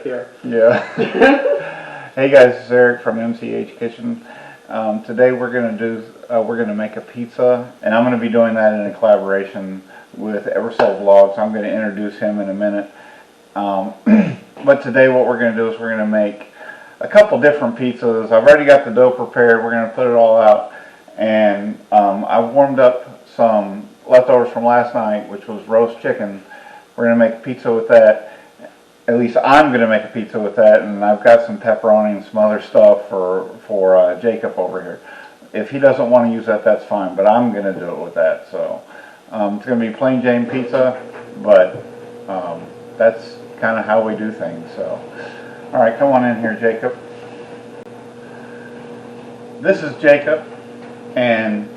Eric here. Yeah. Hey guys, it's Eric from MCH Kitchen. Today we're gonna make a pizza, and I'm gonna be doing that in a collaboration with Eversole Vlogs. I'm gonna introduce him in a minute. But today what we're gonna do is we're gonna make a couple different pizzas. I've already got the dough prepared. We're gonna put it all out, and I warmed up some leftovers from last night, which was roast chicken. We're gonna make a pizza with that. At least I'm going to make a pizza with that, and I've got some pepperoni and some other stuff for Jacob over here. If he doesn't want to use that, that's fine, but I'm going to do it with that. So it's going to be plain Jane pizza, but that's kind of how we do things. So, all right, come on in here, Jacob. This is Jacob, and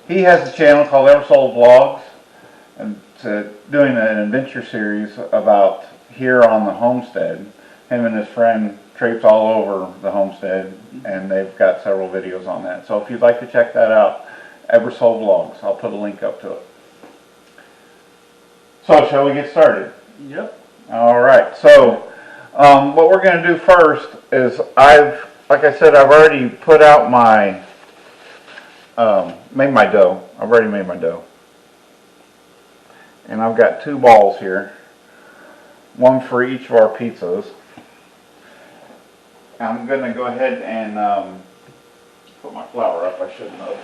he has a channel called Eversole Vlogs, and doing an adventure series about here on the homestead. Him and his friend traipse all over the homestead, and they've got several videos on that. So if you'd like to check that out, Eversole Vlogs, I'll put a link up to it. So shall we get started? Yep. All right. So what we're going to do first is like I said, I've already put out my made my dough. I've already made my dough, and I've got two balls here. One for each of our pizzas. I'm going to go ahead and put my flour up. I shouldn't have.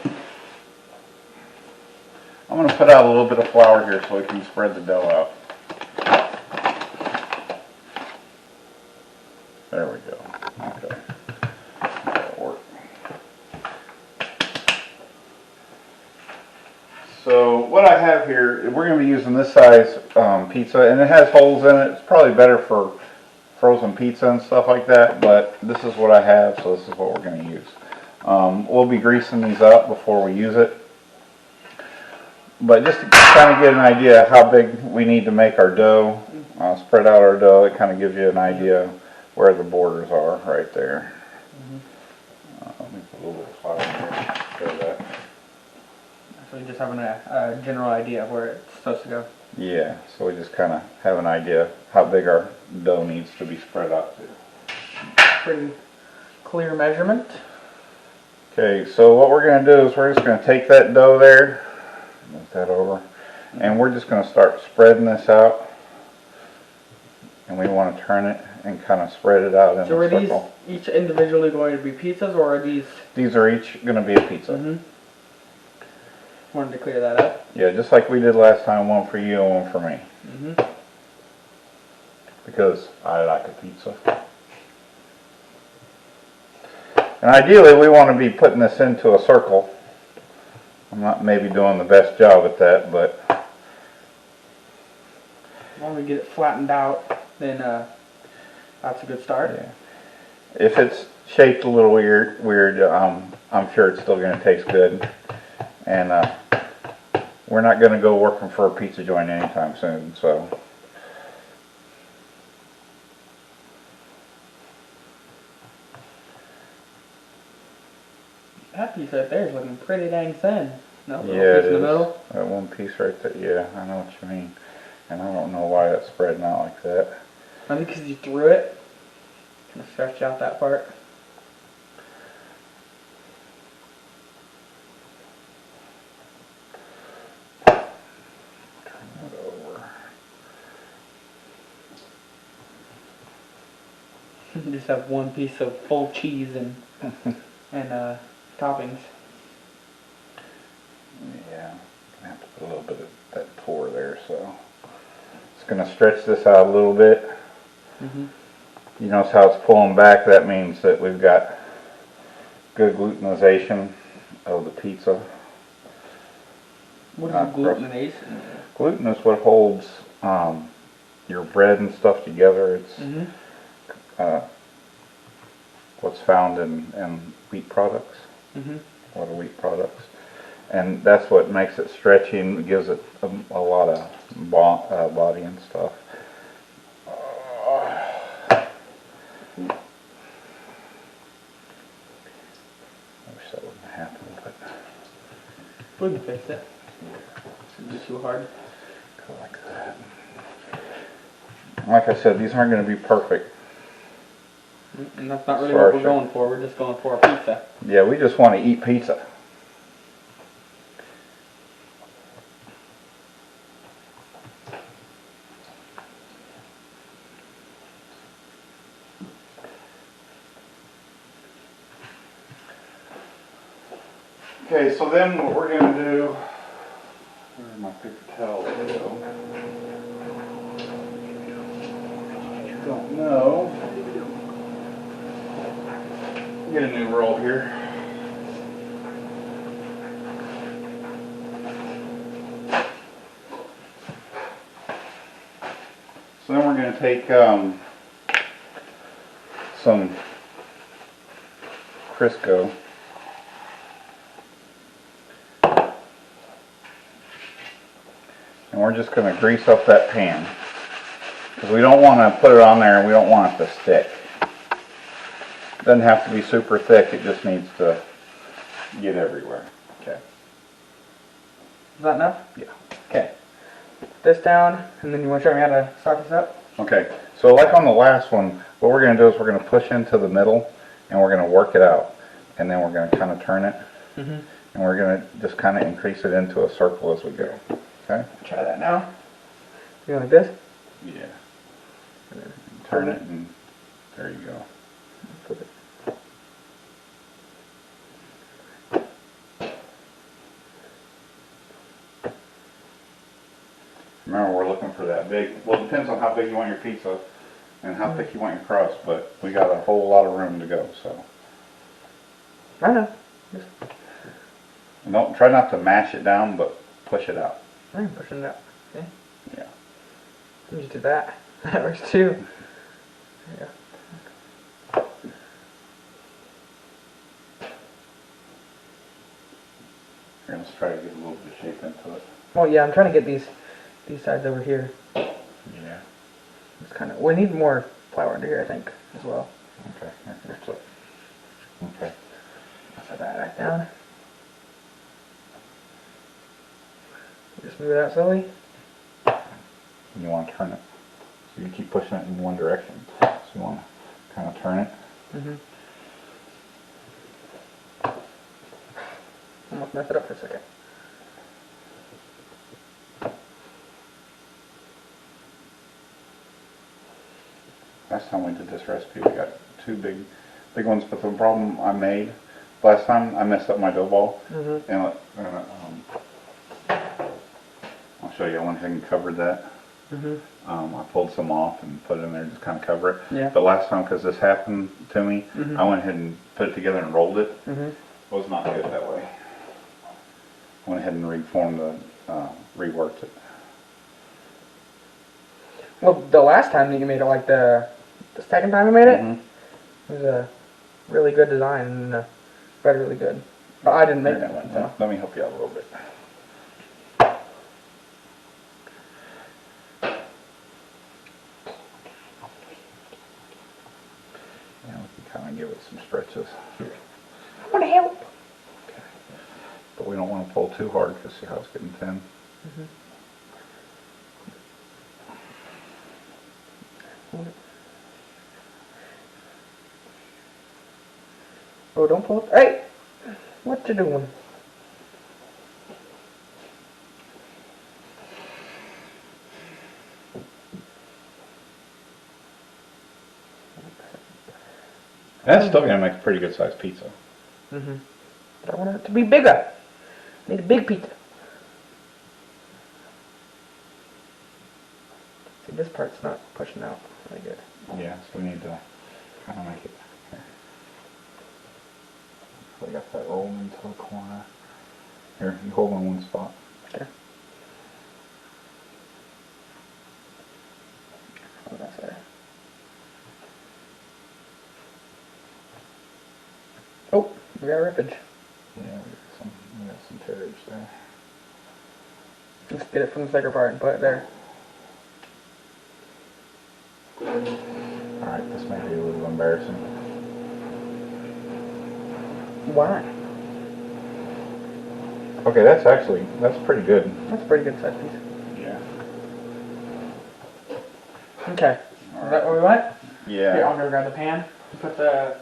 I'm going to put out a little bit of flour here so we can spread the dough out. There we go. Okay. That'll work. So what I have here, we're going to be using this size pizza, and it has holes in it. It's probably better for frozen pizza and stuff like that, but this is what I have, so this is what we're going to use. We'll be greasing these up before we use it, but just to kind of get an idea how big we need to make our dough, spread out our dough, it kind of gives you an idea where the borders are right there. Let me put a little bit of flour in here. Show that. So we just having a general idea of where it's supposed to go. Yeah, so we just kind of have an idea how big our dough needs to be spread out to. Pretty clear measurement. Okay, so what we're going to do is we're just going to take that dough there, move that over, and we're just going to start spreading this out. And we want to turn it and kind of spread it out in a circle. So are these each individually going to be pizzas, or are these? These are each going to be a pizza. Wanted to clear that up. Yeah, just like we did last time, one for you and one for me. Because I like a pizza. And ideally we want to be putting this into a circle. I'm not maybe doing the best job at that, but When we get it flattened out, then that's a good start. Yeah. If it's shaped a little weird, I'm sure it's still going to taste good. And we're not going to go working for a pizza joint anytime soon, so. That piece right there is looking pretty dang thin. No, Yeah, piece in the middle. That one piece right there. Yeah, I know what you mean. And I don't know why it's spreading out like that. Maybe because you threw it. Kind of stretch out that part. Just have one piece of full cheese and toppings. Yeah, I have to put a little bit of that pour there, so it's going to stretch this out a little bit. You notice how it's pulling back? That means that we've got good glutenization of the pizza. What is glutenation? Gluten is what holds your bread and stuff together. It's what's found in wheat products, a lot of wheat products, and that's what makes it stretchy and gives it a lot of body and stuff. I wish that wouldn't happen, but we can fix it. Shouldn't be too hard. Go like that. like I said, these aren't going to be perfect. And that's not really what we're going for. We're just going for a pizza. Yeah, we just want to eat pizza. Okay, so then what we're going to do, where's my paper towel go? Don't know. Get a new roll here. So then we're going to take some Crisco. And we're just going to grease up that pan. Because we don't want to put it on there and we don't want it to stick. It doesn't have to be super thick, it just needs to get everywhere. Okay. Is that enough? Yeah. Okay. Put this down, and then you want to show me how to start this up? Okay, so like on the last one, what we're going to do is we're going to push into the middle and we're going to work it out. And then we're going to kind of turn it. And we're going to just kind of increase it into a circle as we go. Okay? Try that now. You like this? Yeah. And then turn it and there you go. Flip it. Remember, we're looking for that big, well, it depends on how big you want your pizza and how thick you want your crust, but we got a whole lot of room to go, so. I know. And don't, try not to mash it down, but push it out. I'm pushing it out. See? Yeah. You just do that. That works too. Yeah. Here, let's try to get a little bit of shape into it. Well, yeah, I'm trying to get these sides over here. Yeah. It's kind of. We need more flour under here, I think, as well. Okay. Here, flip. Okay. Set that back down. Just move it out slowly. And you want to turn it. So you keep pushing it in one direction. So you want to kind of turn it. Almost messed it up for a second. Last time we did this recipe, we got two big ones, but the problem I made last time, I messed up my dough ball. And I'll show you. I went ahead and covered that. I pulled some off and put it in there, just kind of cover it. Yeah. But last time, because this happened to me, I went ahead and put it together and rolled it. It was not good that way. I went ahead and reformed reworked it. Well, the last time that you made it, like the second time I made it, it was a really good design and bread really good. But I didn't make that one, so. Let me help you out a little bit. Yeah, we can kind of give it some stretches. I want to help. Okay. But we don't want to pull too hard because see how it's getting thin. Oh, don't pull it. Hey! What you doing? That's still going to make a pretty good sized pizza. But I want it to be bigger. I need a big pizza. See, this part's not pushing out really good. Yeah, so we need to kind of make it. So we got that rolled into a corner. Here, you hold on one spot. Okay. Oh, that's there. Oh, we got a rippage. Yeah, we got some tearage there. Let's get it from the thicker part and put it there. Alright, this may be a little embarrassing. Why? Okay, that's pretty good. That's a pretty good size piece. Yeah. Okay. Is that what we want? Yeah. Here, I'm gonna grab the pan. Put the,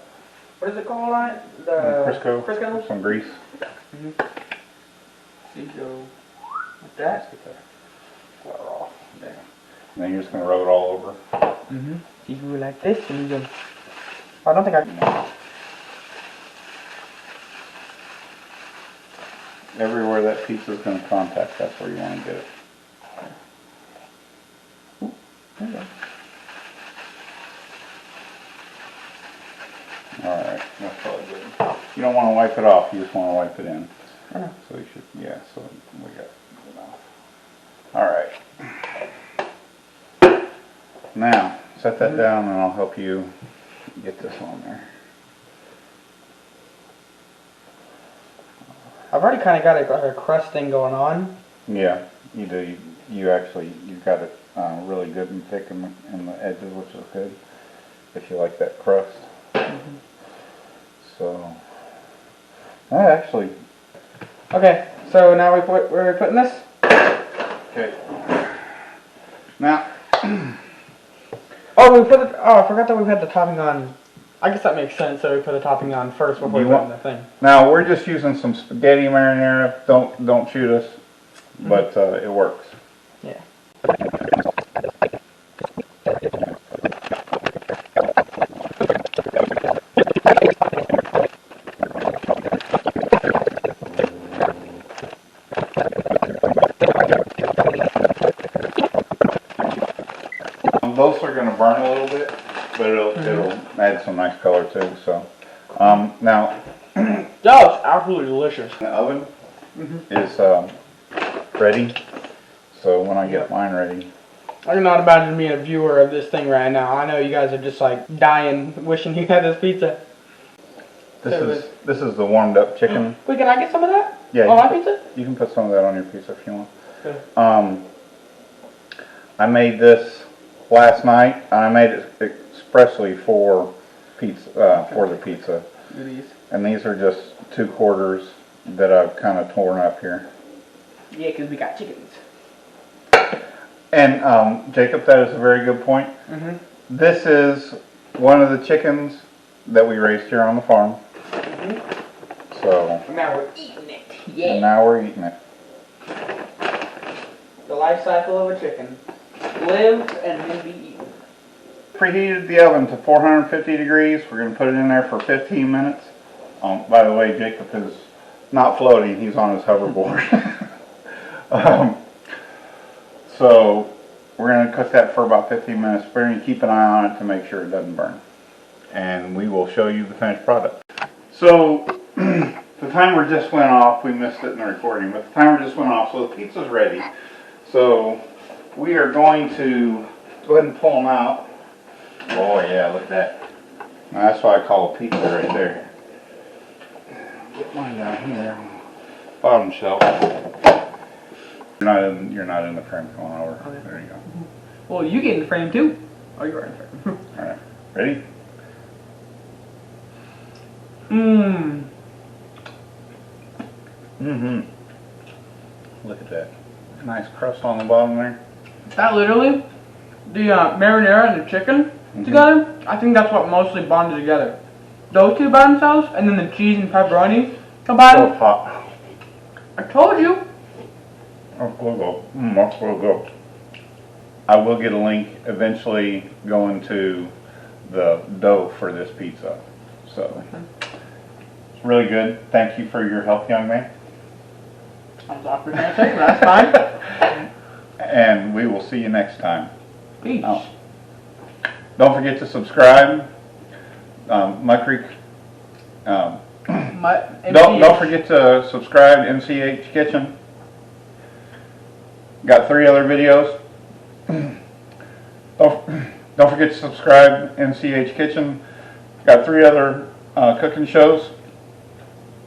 what is it called on it? The Crisco. Crisco? Some grease. Mm-hmm. So you go like that. Water off. Yeah. And then you're just going to rub it all over. Mm-hmm. You go like this and you go. I don't think I. Everywhere that pizza is going to contact, that's where you want to get it. Ooh, there you go. Alright, that's probably good. You don't want to wipe it off, you just want to wipe it in. I know. So you should, yeah, so we got it. Alright. Now, set that down and I'll help you get this on there. I've already kind of got a crust thing going on. Yeah, you do. You've got it really good and thick in the edges, which is good if you like that crust. Mm-hmm. So, actually. Okay, so now where are we putting this? Okay. Now. Oh, we put it. Oh, I forgot that we had the topping on. I guess that makes sense. So we put the topping on first before we put in the thing. Now we're just using some spaghetti marinara. Don't shoot us, but it works. Yeah. Those are going to burn a little bit, but it'll add some nice color too. So now That was absolutely delicious. the oven is ready. So when I get mine ready, I cannot imagine being a viewer of this thing right now. I know you guys are just like dying, wishing you had this pizza. this is the warmed up chicken. Wait, can I get some of that? Yeah, On my pizza? you can put some of that on your pizza if you want. Okay. I made this last night, and I made it expressly for pizza, for the pizza. Goodies. And these are just 2/4 that I've kind of torn up here. Yeah, because we got chickens. And Jacob, that is a very good point. Mm-hmm. This is one of the chickens that we raised here on the farm. Mm-hmm. So. Now we're eating it. Yeah. And now we're eating it. The life cycle of a chicken. Live and then be eaten. Preheated the oven to 450 degrees. We're going to put it in there for 15 minutes. By the way, Jacob is not floating. He's on his hoverboard. So we're going to cook that for about 15 minutes. We're going to keep an eye on it to make sure it doesn't burn. And we will show you the finished product. So the timer just went off. We missed it in the recording, but the timer just went off. So the pizza's ready. So we are going to go ahead and pull them out. Oh yeah, look at that. Now, that's why I call it pizza right there. Get mine down here. Bottom shelf. You're not in the frame going over. Okay. There you go. Well, you get in the frame too. Oh, you are in the frame. Alright. Ready? Mmm. Look at that. Nice crust on the bottom there. That literally, the marinara and the chicken together, I think that's what mostly bonded together. Those two by themselves, and then the cheese and pepperoni combined. So hot. I told you. That's real good. I will get a link eventually going to the dough for this pizza. So it's really good. Thank you for your help, young man. I was off for a second, that's fine. And we will see you next time. Peace. Don't forget to subscribe. Mud Creek. Don't forget to subscribe to MCH Kitchen. Got 3 other videos. Don't forget to subscribe to MCH Kitchen. Got 3 other cooking shows.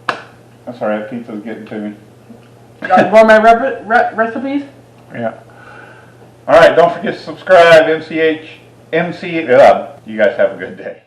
I'm sorry, that pizza's getting to me. Got gourmet recipes? Yeah. Alright, don't forget to subscribe, MC. You guys have a good day.